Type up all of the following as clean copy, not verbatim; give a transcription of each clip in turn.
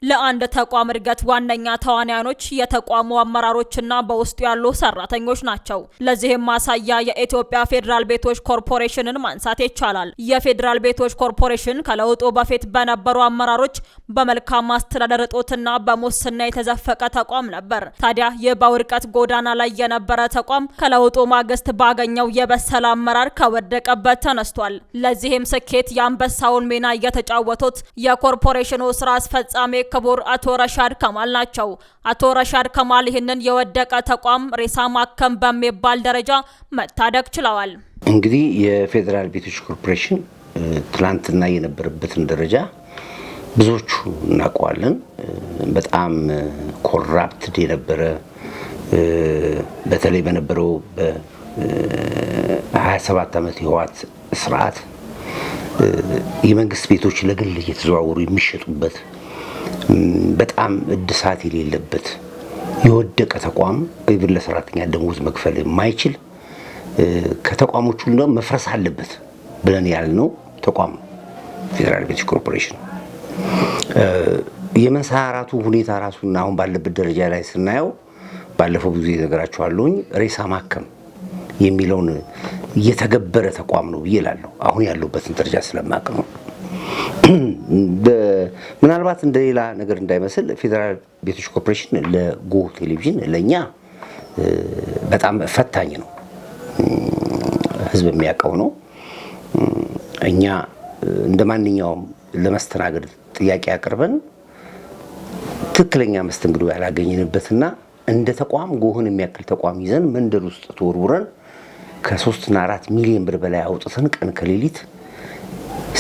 ለአንድ ተቋም እድገት ዋነኛ ተዋናዮች የተቋሙ አመራሮችና በውስጡ ያሉ ሰራተኞች ናቸው። ለዚህም ማሳያ የኢትዮጵያ ፌዴራል ቤቶች ኮርፖሬሽንን ማንሳት ይቻላል። የፌዴራል ቤቶች ኮርፖሬሽን ከለውጡ በፊት በነበሩ አመራሮች በመልካም አስተዳደር እጦትና በሙስና የተዘፈቀ ተቋም ነበር። ታዲያ ይህ በውድቀት ጎዳና ላይ የነበረ ተቋም ከለውጡ ማግስት ባገኘው የበሰለ አመራር ከወደቀበት ተነስቷል። ለዚህም ስኬት የአንበሳውን ሚና እየተጫወቱት የኮርፖሬሽኑ ስራ አስፈጻሚ ክቡር አቶ ረሻድ ከማል ናቸው። አቶ ረሻድ ከማል ይህንን የወደቀ ተቋም ሬሳ ማከም በሚባል ደረጃ መታደግ ችለዋል። እንግዲህ የፌዴራል ቤቶች ኮርፖሬሽን ትላንትና የነበረበትን ደረጃ ብዙዎቹ እናውቀዋለን። በጣም ኮራፕትድ የነበረ በተለይ በነበረው በ27 ዓመት የህወሓት ስርዓት የመንግስት ቤቶች ለግል እየተዘዋወሩ የሚሸጡበት በጣም እድሳት የሌለበት የወደቀ ተቋም ግብር ለሰራተኛ ደሞዝ መክፈል የማይችል ከተቋሞቹ ሁሉ መፍረስ አለበት ብለን ያልነው ተቋም ነው ፌዴራል ቤቶች ኮርፖሬሽን። የመንሳራቱ ሁኔታ ራሱና አሁን ባለበት ደረጃ ላይ ስናየው ባለፈው ብዙ ነገራቸዋለሁኝ ሬሳ ማከም የሚለውን እየተገበረ ተቋም ነው ብዬ እላለሁ። አሁን ያለበትን ደረጃ ስለማቅ ነው። ምናልባት እንደሌላ ነገር እንዳይመስል ፌዴራል ቤቶች ኮርፖሬሽን ለጎ ቴሌቪዥን ለኛ በጣም ፈታኝ ነው። ህዝብ የሚያውቀው ነው። እኛ እንደማንኛውም ለማስተናገድ ጥያቄ አቅርበን ትክክለኛ መስተንግዶ ያላገኘንበትና እንደ ተቋም ጎህን የሚያክል ተቋም ይዘን መንደር ውስጥ ተወርውረን ከ3 እና 4 ሚሊዮን ብር በላይ አውጥተን ቀን ከሌሊት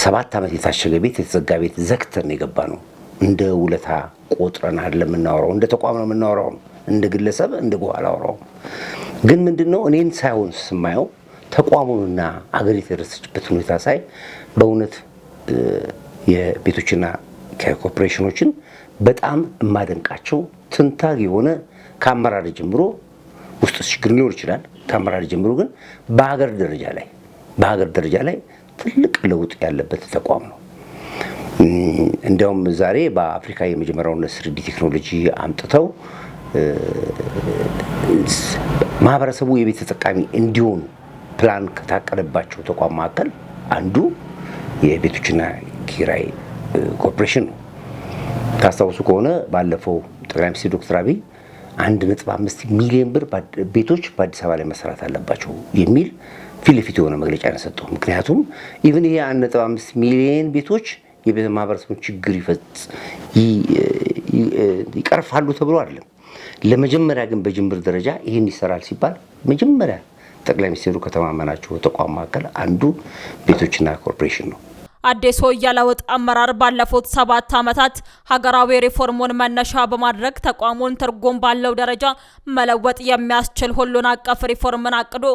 7 ዓመት የታሸገ ቤት የተዘጋ ቤት ዘግተን የገባ ነው። እንደ ውለታ ቆጥረን አይደለም የምናወራው፣ እንደ ተቋም ነው የምናወራው፣ እንደ ግለሰብ እንደ ጎህ አላወራውም። ግን ምንድነው እኔን ሳይሆን ስማየው ተቋሙንና አገሪቱ የደረሰችበት ሁኔታ ሳይ በእውነት የቤቶችና ኮርፖሬሽኖችን በጣም የማደንቃቸው ትንታግ የሆነ ከአመራር ጀምሮ ውስጥ ችግር ሊኖር ይችላል። ከአመራር ጀምሮ ግን በሀገር ደረጃ ላይ ትልቅ ለውጥ ያለበት ተቋም ነው። እንደውም ዛሬ በአፍሪካ የመጀመሪያውን 3D ቴክኖሎጂ አምጥተው ማህበረሰቡ የቤት ተጠቃሚ እንዲሆኑ ፕላን ከታቀደባቸው ተቋም መካከል አንዱ የቤቶችና ኪራይ ኮርፖሬሽን ነው። ታስታውሱ ከሆነ ባለፈው ጠቅላይ ሚኒስትር ዶክተር አብይ 1.5 ሚሊዮን ብር ቤቶች በአዲስ አበባ ላይ መሰራት አለባቸው የሚል ፊት ለፊት የሆነ መግለጫ ያሰጠው። ምክንያቱም ኢቭን ይሄ 1.5 ሚሊዮን ቤቶች የቤት ማህበረሰቡ ችግር ይቀርፋሉ ተብሎ አይደለም። ለመጀመሪያ ግን በጅምር ደረጃ ይሄን ይሰራል ሲባል መጀመሪያ ጠቅላይ ሚኒስትሩ ከተማመናቸው ተቋም መካከል አንዱ ቤቶችና ኮርፖሬሽን ነው። አዲሱ የለውጥ አመራር ባለፉት 7 ዓመታት ሀገራዊ ሪፎርሙን መነሻ በማድረግ ተቋሙን ትርጉም ባለው ደረጃ መለወጥ የሚያስችል ሁሉን አቀፍ ሪፎርምን አቅዶ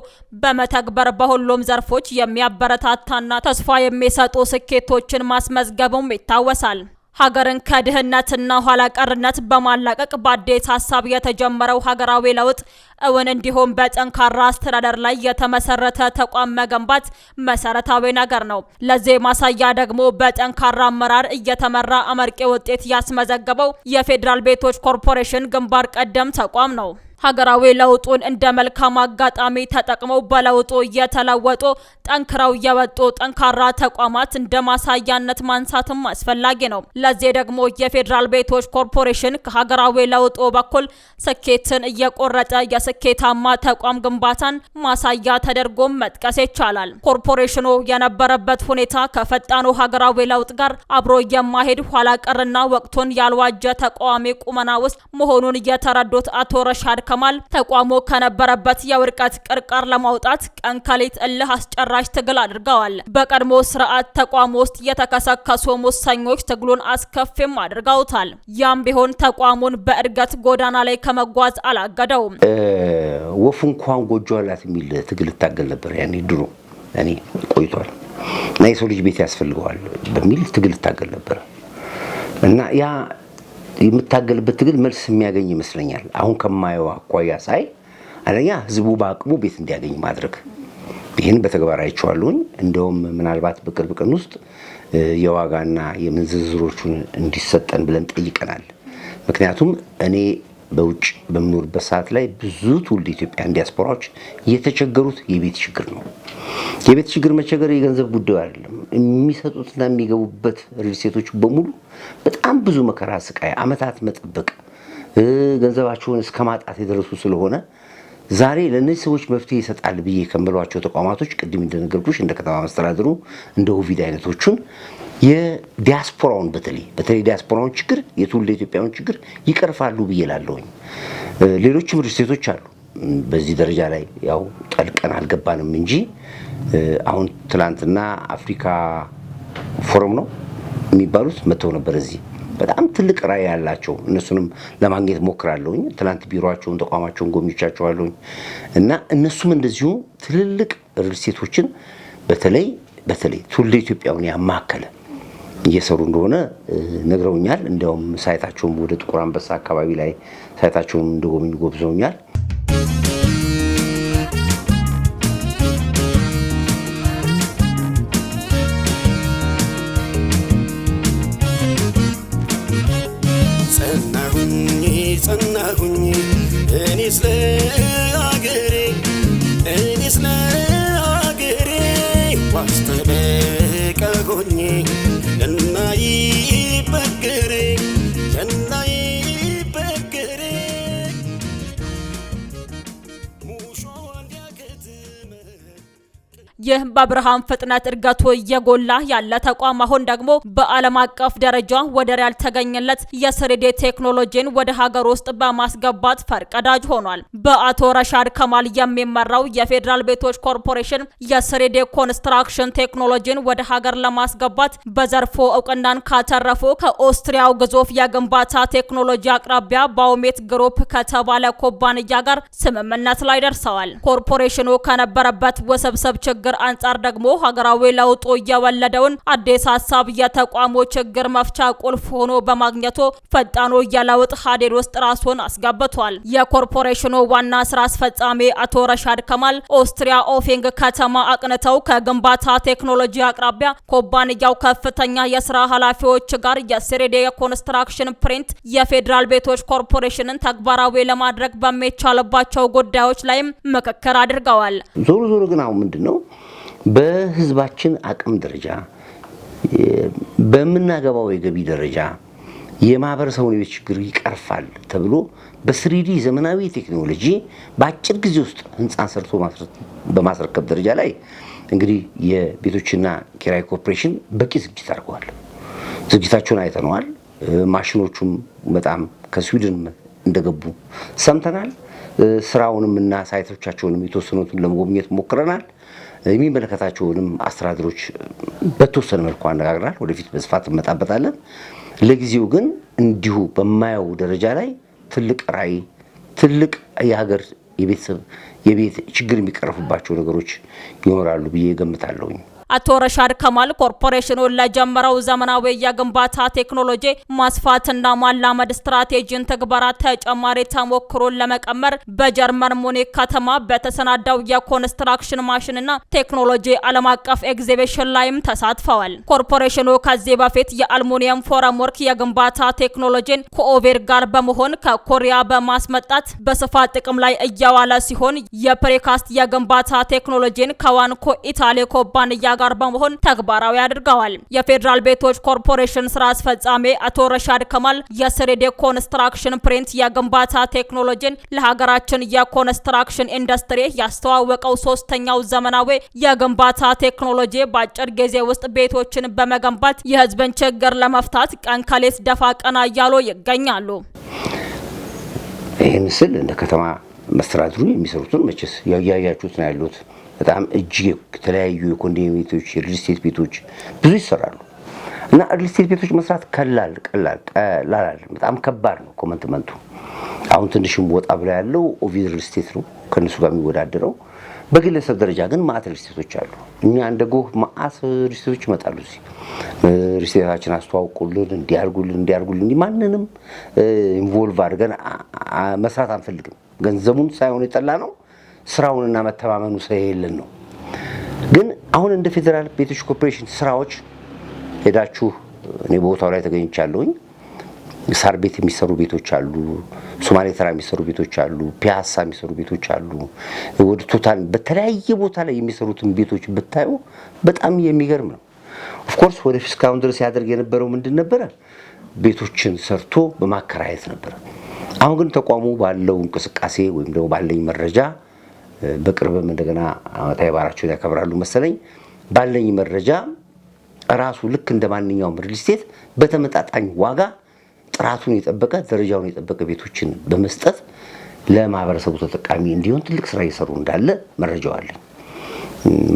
በመተግበር በሁሉም ዘርፎች የሚያበረታታና ተስፋ የሚሰጡ ስኬቶችን ማስመዝገቡም ይታወሳል። ሀገርን ከድህነትና ኋላ ቀርነት በማላቀቅ በአዲስ ሀሳብ የተጀመረው ሀገራዊ ለውጥ እውን እንዲሆን በጠንካራ አስተዳደር ላይ የተመሰረተ ተቋም መገንባት መሰረታዊ ነገር ነው። ለዚህ ማሳያ ደግሞ በጠንካራ አመራር እየተመራ አመርቂ ውጤት ያስመዘገበው የፌዴራል ቤቶች ኮርፖሬሽን ግንባር ቀደም ተቋም ነው። ሀገራዊ ለውጡን እንደ መልካም አጋጣሚ ተጠቅመው በለውጡ እየተለወጡ ጠንክረው የወጡ ጠንካራ ተቋማት እንደ ማሳያነት ማንሳትም አስፈላጊ ነው። ለዚህ ደግሞ የፌዴራል ቤቶች ኮርፖሬሽን ከሀገራዊ ለውጡ በኩል ስኬትን እየቆረጠ የስኬታማ ተቋም ግንባታን ማሳያ ተደርጎ መጥቀስ ይቻላል። ኮርፖሬሽኑ የነበረበት ሁኔታ ከፈጣኑ ሀገራዊ ለውጥ ጋር አብሮ የማሄድ ኋላ ቀርና ወቅቱን ያልዋጀ ተቃዋሚ ቁመና ውስጥ መሆኑን የተረዱት አቶ ረሻድ ከማል ተቋሙ ከነበረበት የውድቀት ቅርቃር ለማውጣት ቀን ከሌት እልህ አስጨራሽ ትግል አድርገዋል። በቀድሞ ስርዓት ተቋም ውስጥ የተከሰከሱ ሙሰኞች ትግሉን አስከፊም አድርገውታል። ያም ቢሆን ተቋሙን በእድገት ጎዳና ላይ ከመጓዝ አላገደውም። ወፉ እንኳን ጎጆ አላት የሚል ትግል ታገል ነበር። ያኔ ድሮ እኔ ቆይቷል እና የሰው ልጅ ቤት ያስፈልገዋል በሚል ትግል ታገል ነበር እና ያ የምታገልበት ትግል መልስ የሚያገኝ ይመስለኛል። አሁን ከማየው አኳያ ሳይ አንደኛ ህዝቡ በአቅሙ ቤት እንዲያገኝ ማድረግ ይህን በተግባር አይቼዋለሁኝ። እንደውም ምናልባት በቅርብ ቀን ውስጥ የዋጋና የምንዝርዝሮቹን እንዲሰጠን ብለን ጠይቀናል። ምክንያቱም እኔ በውጭ በምኖርበት ሰዓት ላይ ብዙ ትውልደ ኢትዮጵያን ዲያስፖራዎች የተቸገሩት የቤት ችግር ነው። የቤት ችግር መቸገር የገንዘብ ጉዳይ አይደለም። የሚሰጡትና የሚገቡበት ሪልስቴቶች በሙሉ በጣም ብዙ መከራ፣ ስቃይ፣ አመታት መጠበቅ ገንዘባቸውን እስከ ማጣት የደረሱ ስለሆነ ዛሬ ለእነዚህ ሰዎች መፍትሄ ይሰጣል ብዬ ከምሏቸው ተቋማቶች ቅድም እንደነገርኩሽ እንደ ከተማ መስተዳድሩ እንደ ኦቪድ አይነቶቹን የዲያስፖራውን በተለይ ዲያስፖራውን ችግር የትውልደ ኢትዮጵያውን ችግር ይቀርፋሉ ብዬ እላለሁኝ። ሌሎችም ሪልስቴቶች አሉ። በዚህ ደረጃ ላይ ያው ጠልቀን አልገባንም እንጂ አሁን ትላንትና አፍሪካ ፎረም ነው የሚባሉት መጥተው ነበር እዚህ። በጣም ትልቅ ራዕይ ያላቸው እነሱንም ለማግኘት ሞክራለሁኝ። ትላንት ቢሮአቸውን ተቋማቸውን ጎብኝቻቸዋለሁኝ እና እነሱም እንደዚሁ ትልልቅ ሪልስቴቶችን በተለይ ትውልደ ኢትዮጵያውን ያማከለ እየሰሩ እንደሆነ ነግረውኛል። እንዲያውም ሳይታቸውን ወደ ጥቁር አንበሳ አካባቢ ላይ ሳይታቸውን እንደጎበኙ ጎብዘውኛል። ጸናሁኝ እኔስ ለአገሬ ዋስተበቀ ሆኜ እናይበገሬ ይህ በብርሃን ፍጥነት እድገቱ እየጎላ ያለ ተቋም አሁን ደግሞ በዓለም አቀፍ ደረጃ ወደር ያልተገኘለት የስሪዲ ቴክኖሎጂን ወደ ሀገር ውስጥ በማስገባት ፈርቀዳጅ ሆኗል። በአቶ ረሻድ ከማል የሚመራው የፌዴራል ቤቶች ኮርፖሬሽን የስሪዲ ኮንስትራክሽን ቴክኖሎጂን ወደ ሀገር ለማስገባት በዘርፉ እውቅናን ካተረፉ ከኦስትሪያው ግዙፍ የግንባታ ቴክኖሎጂ አቅራቢያ ባውሜት ግሩፕ ከተባለ ኩባንያ ጋር ስምምነት ላይ ደርሰዋል። ኮርፖሬሽኑ ከነበረበት ውስብስብ ችግር አንጻር ደግሞ ሀገራዊ ለውጡ የወለደውን አዲስ ሀሳብ የተቋሙ ችግር መፍቻ ቁልፍ ሆኖ በማግኘቱ ፈጣኑ የለውጥ ሀዲድ ውስጥ ራሱን አስገብቷል። የኮርፖሬሽኑ ዋና ስራ አስፈጻሚ አቶ ረሻድ ከማል ኦስትሪያ ኦፊንግ ከተማ አቅንተው ከግንባታ ቴክኖሎጂ አቅራቢያ ኩባንያው ከፍተኛ የስራ ኃላፊዎች ጋር የስሪዲ የኮንስትራክሽን ፕሪንት የፌዴራል ቤቶች ኮርፖሬሽንን ተግባራዊ ለማድረግ በሚቻልባቸው ጉዳዮች ላይም ምክክር አድርገዋል። ዞሮ ግን አሁን ምንድነው በህዝባችን አቅም ደረጃ በመናገባው የገቢ ደረጃ የማህበረሰቡን የቤት ችግር ይቀርፋል ተብሎ በስሪዲ ዘመናዊ ቴክኖሎጂ በአጭር ጊዜ ውስጥ ህንጻን ሰርቶ በማስረከብ ደረጃ ላይ እንግዲህ የቤቶችና ኪራይ ኮርፖሬሽን በቂ ዝግጅት አድርገዋል። ዝግጅታቸውን አይተነዋል። ማሽኖቹም በጣም ከስዊድን እንደገቡ ሰምተናል። ስራውንም እና ሳይቶቻቸውንም የተወሰኑትን ለመጎብኘት ሞክረናል። የሚመለከታቸውንም አስተዳደሮች በተወሰነ መልኩ አነጋግረናል። ወደፊት በስፋት እንመጣበታለን። ለጊዜው ግን እንዲሁ በማየው ደረጃ ላይ ትልቅ ራዕይ፣ ትልቅ የሀገር የቤት ችግር የሚቀርፉባቸው ነገሮች ይኖራሉ ብዬ ገምታለሁኝ። አቶ ረሻድ ከማል ኮርፖሬሽኑን ለጀመረው ዘመናዊ የግንባታ ቴክኖሎጂ ማስፋትና ማላመድ ስትራቴጂን ተግባራ ተጨማሪ ተሞክሮን ለመቀመር በጀርመን ሙኒክ ከተማ በተሰናዳው የኮንስትራክሽን ማሽንና ቴክኖሎጂ ዓለም አቀፍ ኤግዚቢሽን ላይም ተሳትፈዋል። ኮርፖሬሽኑ ከዚህ በፊት የአልሙኒየም ፎረምወርክ የግንባታ ቴክኖሎጂን ከኦቬር ጋር በመሆን ከኮሪያ በማስመጣት በስፋት ጥቅም ላይ እያዋለ ሲሆን የፕሬካስት የግንባታ ቴክኖሎጂን ከዋንኮ ኢታሊ ኩባንያ ጋር በመሆን ተግባራዊ አድርገዋል። የፌዴራል ቤቶች ኮርፖሬሽን ስራ አስፈጻሚ አቶ ረሻድ ከማል የስሪዲ ኮንስትራክሽን ፕሪንት የግንባታ ቴክኖሎጂን ለሀገራችን የኮንስትራክሽን ኢንዱስትሪ ያስተዋወቀው ሶስተኛው ዘመናዊ የግንባታ ቴክኖሎጂ በአጭር ጊዜ ውስጥ ቤቶችን በመገንባት የህዝብን ችግር ለመፍታት ቀን ከሌት ደፋ ቀና እያሉ ይገኛሉ። ይህ ምስል እንደ ከተማ መስተዳድሩ የሚሰሩትን መቼስ ያያችሁት ነው ያሉት። በጣም እጅግ የተለያዩ የኮንዶሚኒየም ቤቶች፣ የሪል ስቴት ቤቶች ብዙ ይሰራሉ እና ሪል ስቴት ቤቶች መስራት ቀላል በጣም ከባድ ነው ኮመንትመንቱ። አሁን ትንሽም ወጣ ብላ ያለው ኦቪድ ሪል ስቴት ነው ከነሱ ጋር የሚወዳደረው። በግለሰብ ደረጃ ግን ማአት ሪል ስቴቶች አሉ። እኛ እንደ ጎህ ማአት ሪል ስቴቶች ይመጣሉ። እዚህ ሪል ስቴታችን አስተዋውቁልን፣ እንዲያርጉልን ማንንም ኢንቮልቭ አድርገን መስራት አንፈልግም። ገንዘቡን ሳይሆን የጠላ ነው ስራውንና መተማመኑ ስለሌለን ነው። ግን አሁን እንደ ፌዴራል ቤቶች ኮርፖሬሽን ስራዎች ሄዳችሁ እኔ ቦታው ላይ ተገኝቻለሁኝ። ሳር ቤት የሚሰሩ ቤቶች አሉ፣ ሶማሌ ተራ የሚሰሩ ቤቶች አሉ፣ ፒያሳ የሚሰሩ ቤቶች አሉ። ወደ ቶታል በተለያየ ቦታ ላይ የሚሰሩትን ቤቶች ብታዩ በጣም የሚገርም ነው። ኦፍ ኮርስ ወደ እስካሁን ድረስ ያደርግ የነበረው ምንድን ነበረ? ቤቶችን ሰርቶ በማከራየት ነበር። አሁን ግን ተቋሙ ባለው እንቅስቃሴ ወይም ደግሞ ባለኝ መረጃ በቅርብም እንደገና ዓመታዊ በዓላቸውን ያከብራሉ መሰለኝ። ባለኝ መረጃ ራሱ ልክ እንደ ማንኛውም ሪል ስቴት በተመጣጣኝ ዋጋ ጥራቱን የጠበቀ ደረጃውን የጠበቀ ቤቶችን በመስጠት ለማህበረሰቡ ተጠቃሚ እንዲሆን ትልቅ ስራ እየሰሩ እንዳለ መረጃው አለኝ።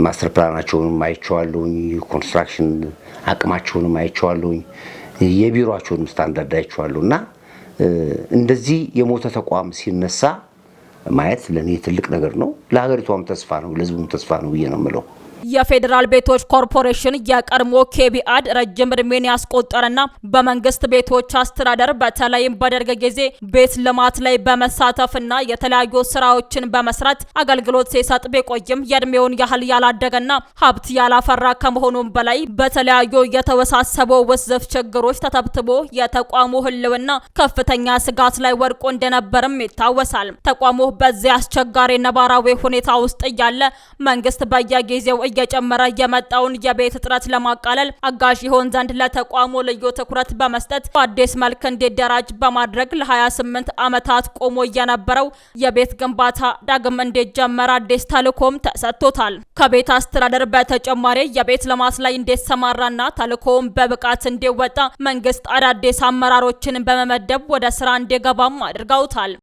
ማስተር ፕላናቸውንም አይቼዋለሁኝ፣ ኮንስትራክሽን አቅማቸውንም አይቼዋለሁኝ፣ የቢሮአቸውንም ስታንዳርድ አይቼዋለሁ እና እንደዚህ የሞተ ተቋም ሲነሳ ማየት ለኔ ትልቅ ነገር ነው። ለሀገሪቷም ተስፋ ነው፣ ለህዝቡም ተስፋ ነው ብዬ ነው የምለው። የፌዴራል ቤቶች ኮርፖሬሽን የቀድሞ ኬቢአድ ረጅም እድሜን ያስቆጠረና በመንግስት ቤቶች አስተዳደር በተለይም በደርግ ጊዜ ቤት ልማት ላይ በመሳተፍና የተለያዩ ስራዎችን በመስራት አገልግሎት ሲሰጥ ቢቆይም የእድሜውን ያህል ያላደገና ሀብት ያላፈራ ከመሆኑም በላይ በተለያዩ የተወሳሰቡ ውስብስብ ችግሮች ተተብትቦ የተቋሙ ህልውና ከፍተኛ ስጋት ላይ ወድቆ እንደነበርም ይታወሳል። ተቋሙ በዚህ አስቸጋሪ ነባራዊ ሁኔታ ውስጥ እያለ መንግስት በየጊዜው እየጨመረ የመጣውን የቤት እጥረት ለማቃለል አጋዥ ይሆን ዘንድ ለተቋሙ ልዩ ትኩረት በመስጠት በአዲስ መልክ እንዲደራጅ በማድረግ ለ28 ዓመታት ቆሞ የነበረው የቤት ግንባታ ዳግም እንዲጀመር አዲስ ተልዕኮም ተሰጥቶታል። ከቤት አስተዳደር በተጨማሪ የቤት ልማት ላይ እንዲሰማራና ተልዕኮውን በብቃት እንዲወጣ መንግስት አዳዲስ አመራሮችን በመመደብ ወደ ስራ እንዲገባም አድርገውታል።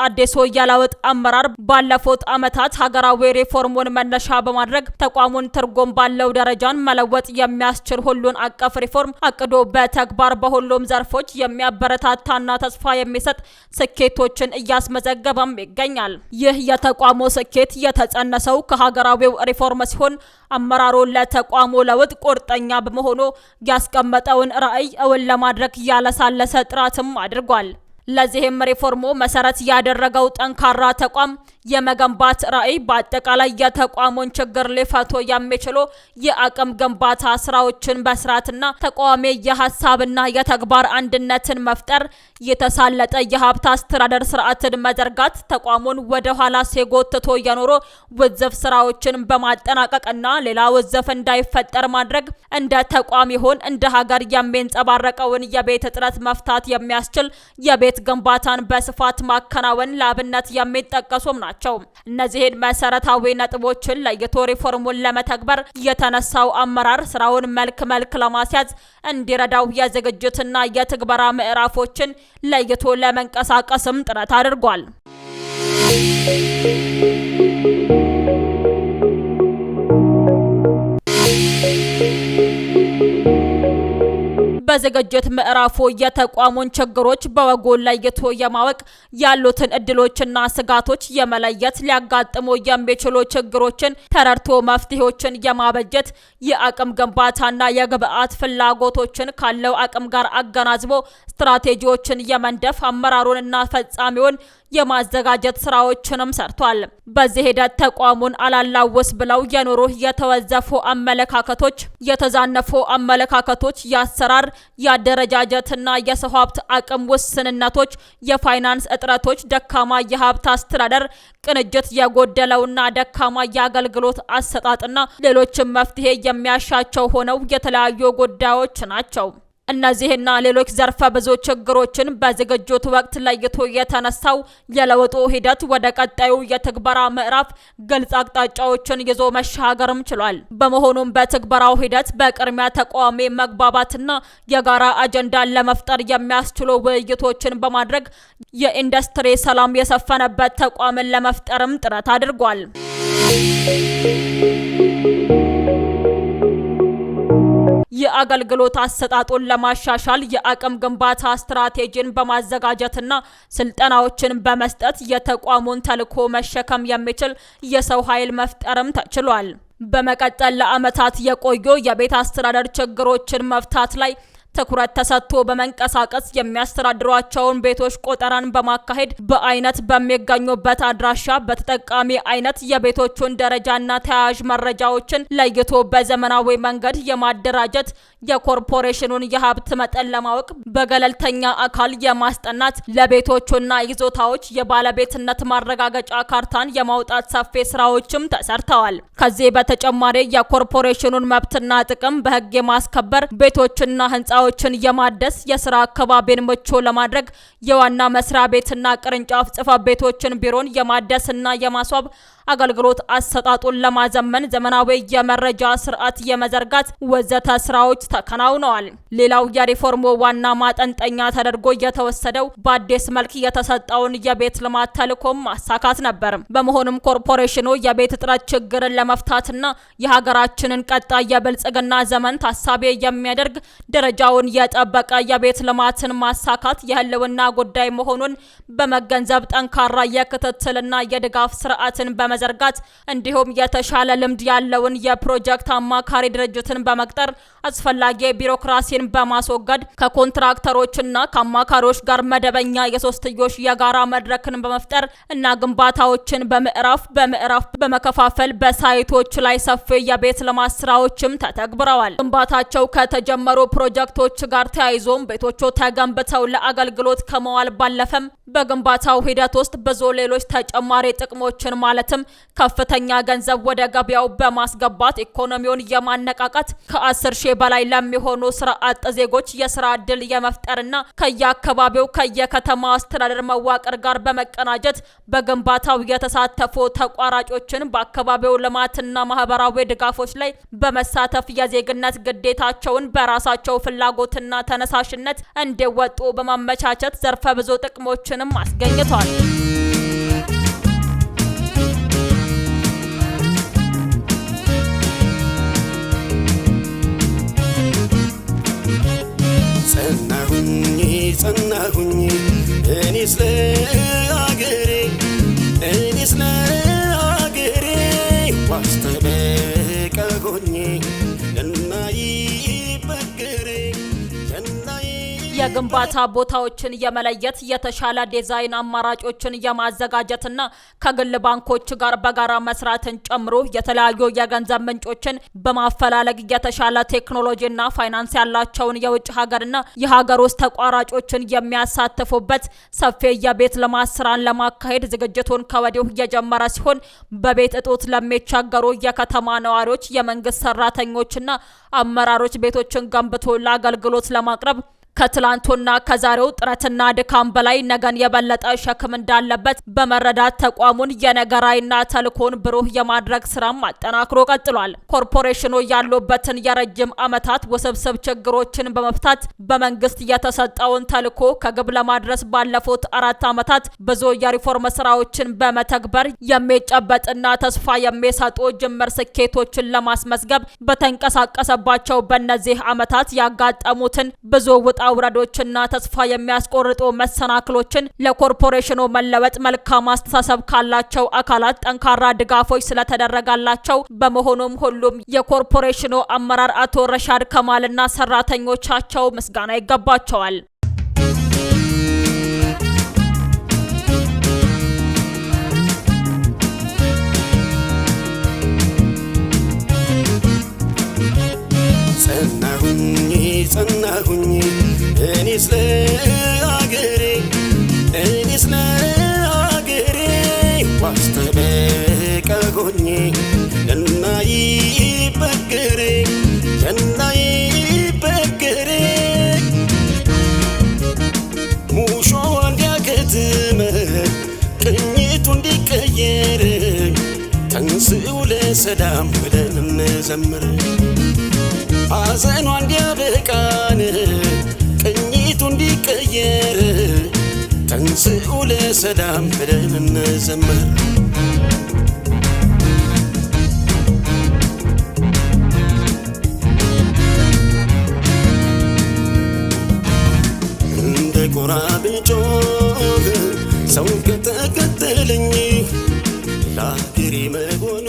አዲሱ የለውጥ አመራር ባለፉት ዓመታት ሀገራዊ ሪፎርሙን መነሻ በማድረግ ተቋሙን ትርጉም ባለው ደረጃን መለወጥ የሚያስችል ሁሉን አቀፍ ሪፎርም አቅዶ በተግባር በሁሉም ዘርፎች የሚያበረታታና ተስፋ የሚሰጥ ስኬቶችን እያስመዘገበም ይገኛል። ይህ የተቋሙ ስኬት የተጸነሰው ከሀገራዊው ሪፎርም ሲሆን አመራሩ ለተቋሙ ለውጥ ቁርጠኛ በመሆኑ ያስቀመጠውን ራዕይ እውን ለማድረግ ያለሳለሰ ጥረትም አድርጓል። ለዚህም ሪፎርሙ መሰረት ያደረገው ጠንካራ ተቋም የመገንባት ራዕይ በአጠቃላይ የተቋሙን ችግር ሊፈቱ የሚችሉ የአቅም ግንባታ ስራዎችን በስራትና ተቋሚ የሀሳብና የተግባር አንድነትን መፍጠር፣ የተሳለጠ የሀብት አስተዳደር ስርዓትን መዘርጋት፣ ተቋሙን ወደ ኋላ ሲጎትቶ የኖሩ ውዝፍ ስራዎችን በማጠናቀቅና ሌላ ውዝፍ እንዳይፈጠር ማድረግ፣ እንደ ተቋም ይሁን እንደ ሀገር የሚንጸባረቀውን የቤት እጥረት መፍታት የሚያስችል የቤት ግንባታን በስፋት ማከናወን ለአብነት የሚጠቀሱም ናቸው። እነዚህን መሰረታዊ ነጥቦችን ለይቶ ሪፎርሙን ለመተግበር የተነሳው አመራር ስራውን መልክ ለማስያዝ እንዲረዳው የዝግጅትና የትግበራ ምዕራፎችን ለይቶ ለመንቀሳቀስም ጥረት አድርጓል። በዝግጅት ምዕራፉ የተቋሙን ችግሮች በወጉ ለይቶ የማወቅ ያሉትን እድሎችና ስጋቶች የመለየት ሊያጋጥሙ የሚችሉ ችግሮችን ተረድቶ መፍትሄዎችን የማበጀት የአቅም ግንባታና የግብአት ፍላጎቶችን ካለው አቅም ጋር አገናዝቦ ስትራቴጂዎችን የመንደፍ አመራሩንና ፈጻሚውን የማዘጋጀት ስራዎችንም ሰርቷል። በዚህ ሂደት ተቋሙን አላላውስ ብለው የኖሩ የተወዘፉ አመለካከቶች፣ የተዛነፉ አመለካከቶች፣ የአሰራር የአደረጃጀትና የሰው ሀብት አቅም ውስንነቶች፣ የፋይናንስ እጥረቶች፣ ደካማ የሀብት አስተዳደር ቅንጅት የጎደለውና ደካማ የአገልግሎት አሰጣጥና ሌሎችም መፍትሄ የሚያሻቸው ሆነው የተለያዩ ጉዳዮች ናቸው። እነዚህና ሌሎች ዘርፈ ብዙ ችግሮችን በዝግጅቱ ወቅት ለይቶ የተነሳው የለውጡ ሂደት ወደ ቀጣዩ የትግበራ ምዕራፍ ግልጽ አቅጣጫዎችን ይዞ መሻገርም ችሏል። በመሆኑም በትግበራው ሂደት በቅድሚያ ተቋሚ መግባባትና የጋራ አጀንዳን ለመፍጠር የሚያስችሉ ውይይቶችን በማድረግ የኢንዱስትሪ ሰላም የሰፈነበት ተቋምን ለመፍጠርም ጥረት አድርጓል። የአገልግሎት አሰጣጡን ለማሻሻል የአቅም ግንባታ ስትራቴጂን በማዘጋጀትና ስልጠናዎችን በመስጠት የተቋሙን ተልዕኮ መሸከም የሚችል የሰው ኃይል መፍጠርም ተችሏል። በመቀጠል ለዓመታት የቆዩ የቤት አስተዳደር ችግሮችን መፍታት ላይ ትኩረት ተሰጥቶ በመንቀሳቀስ የሚያስተዳድሯቸውን ቤቶች ቆጠራን በማካሄድ በአይነት በሚገኙበት አድራሻ በተጠቃሚ አይነት የቤቶቹን ደረጃና ተያያዥ መረጃዎችን ለይቶ በዘመናዊ መንገድ የማደራጀት የኮርፖሬሽኑን የሀብት መጠን ለማወቅ በገለልተኛ አካል የማስጠናት ለቤቶቹና ይዞታዎች የባለቤትነት ማረጋገጫ ካርታን የማውጣት ሰፊ ስራዎችም ተሰርተዋል። ከዚህ በተጨማሪ የኮርፖሬሽኑን መብትና ጥቅም በህግ የማስከበር ቤቶችና ህንፃዎችን የማደስ የስራ አካባቢን ምቹ ለማድረግ የዋና መስሪያ ቤትና ቅርንጫፍ ጽሕፈት ቤቶችን ቢሮን የማደስና የማስዋብ አገልግሎት አሰጣጡን ለማዘመን ዘመናዊ የመረጃ ስርዓት የመዘርጋት ወዘተ ስራዎች ተከናውነዋል። ሌላው የሪፎርሙ ዋና ማጠንጠኛ ተደርጎ የተወሰደው በአዲስ መልክ የተሰጠውን የቤት ልማት ተልዕኮም ማሳካት ነበር። በመሆኑም ኮርፖሬሽኑ የቤት እጥረት ችግርን ለመፍታትና የሀገራችንን ቀጣይ የብልጽግና ዘመን ታሳቢ የሚያደርግ ደረጃውን የጠበቀ የቤት ልማትን ማሳካት የህልውና ጉዳይ መሆኑን በመገንዘብ ጠንካራ የክትትልና የድጋፍ ስርዓትን በመዘርጋት እንዲሁም የተሻለ ልምድ ያለውን የፕሮጀክት አማካሪ ድርጅትን በመቅጠር አስፈላጊ ቢሮክራሲን በማስወገድ ከኮንትራክተሮችና ከአማካሪዎች ጋር መደበኛ የሶስትዮሽ የጋራ መድረክን በመፍጠር እና ግንባታዎችን በምዕራፍ በመከፋፈል በሳይቶች ላይ ሰፊ የቤት ልማት ስራዎችም ተተግብረዋል። ግንባታቸው ከተጀመሩ ፕሮጀክቶች ጋር ተያይዞም ቤቶቹ ተገንብተው ለአገልግሎት ከመዋል ባለፈም በግንባታው ሂደት ውስጥ ብዙ ሌሎች ተጨማሪ ጥቅሞችን ማለትም ከፍተኛ ገንዘብ ወደ ገበያው በማስገባት ኢኮኖሚውን የማነቃቃት ከ10 ሺህ በላይ ለሚሆኑ ስራ አጥ ዜጎች የስራ ዕድል የመፍጠርና ከየአካባቢው ከየከተማ አስተዳደር መዋቅር ጋር በመቀናጀት በግንባታው የተሳተፉ ተቋራጮችን በአካባቢው ልማትና ማህበራዊ ድጋፎች ላይ በመሳተፍ የዜግነት ግዴታቸውን በራሳቸው ፍላጎትና ተነሳሽነት እንዲወጡ በማመቻቸት ዘርፈ ብዙ ጥቅሞችንም አስገኝቷል። ጸናሁኝ እኔስ ለአገሬ ዋስተበቀ ሆኜ እናይበገሬ የግንባታ ቦታዎችን የመለየት የተሻለ ዲዛይን አማራጮችን የማዘጋጀትና ከግል ባንኮች ጋር በጋራ መስራትን ጨምሮ የተለያዩ የገንዘብ ምንጮችን በማፈላለግ የተሻለ ቴክኖሎጂና ፋይናንስ ያላቸውን የውጭ ሀገርና የሀገር ውስጥ ተቋራጮችን የሚያሳትፉበት ሰፊ የቤት ልማት ስራን ለማካሄድ ዝግጅቱን ከወዲሁ የጀመረ ሲሆን በቤት እጦት ለሚቸገሩ የከተማ ነዋሪዎች፣ የመንግስት ሰራተኞችና አመራሮች ቤቶችን ገንብቶ ለአገልግሎት ለማቅረብ ከትላንቱና ከዛሬው ጥረትና ድካም በላይ ነገን የበለጠ ሸክም እንዳለበት በመረዳት ተቋሙን የነገራይና ተልኮን ብሩህ የማድረግ ስራም አጠናክሮ ቀጥሏል። ኮርፖሬሽኑ ያሉበትን የረጅም ዓመታት ውስብስብ ችግሮችን በመፍታት በመንግስት የተሰጠውን ተልኮ ከግብ ለማድረስ ባለፉት 4 ዓመታት ብዙ የሪፎርም ስራዎችን በመተግበር የሚጨበጥና ተስፋ የሚሰጡ ጅምር ስኬቶችን ለማስመዝገብ በተንቀሳቀሰባቸው በእነዚህ ዓመታት ያጋጠሙትን ብዙ ውጣውረዶችና ተስፋ የሚያስቆርጡ መሰናክሎችን ለኮርፖሬሽኑ መለወጥ መልካም አስተሳሰብ ካላቸው አካላት ጠንካራ ድጋፎች ስለተደረጋላቸው በመሆኑም ሁሉም የኮርፖሬሽኑ አመራር አቶ ረሻድ ከማልና ሰራተኞቻቸው ምስጋና ይገባቸዋል። ጸናሁኝ እኔስ ለአገሬ ዋስተበቀ ሆኜ እናይበገሬ ሙሾ እንዲያከትም ቅኝቱ እንዲቀየር ተንሥኡ ለሰላም ብለን እንዘምር ሐዘኗ እንዲያበቃን ቅኝቱ እንዲቀየር ተንሥኡ ለሰላም ብለን እንዘምር እንደ ጎራ ብጮህ ሰው ከተከተለኝ ለአገሬ መሆን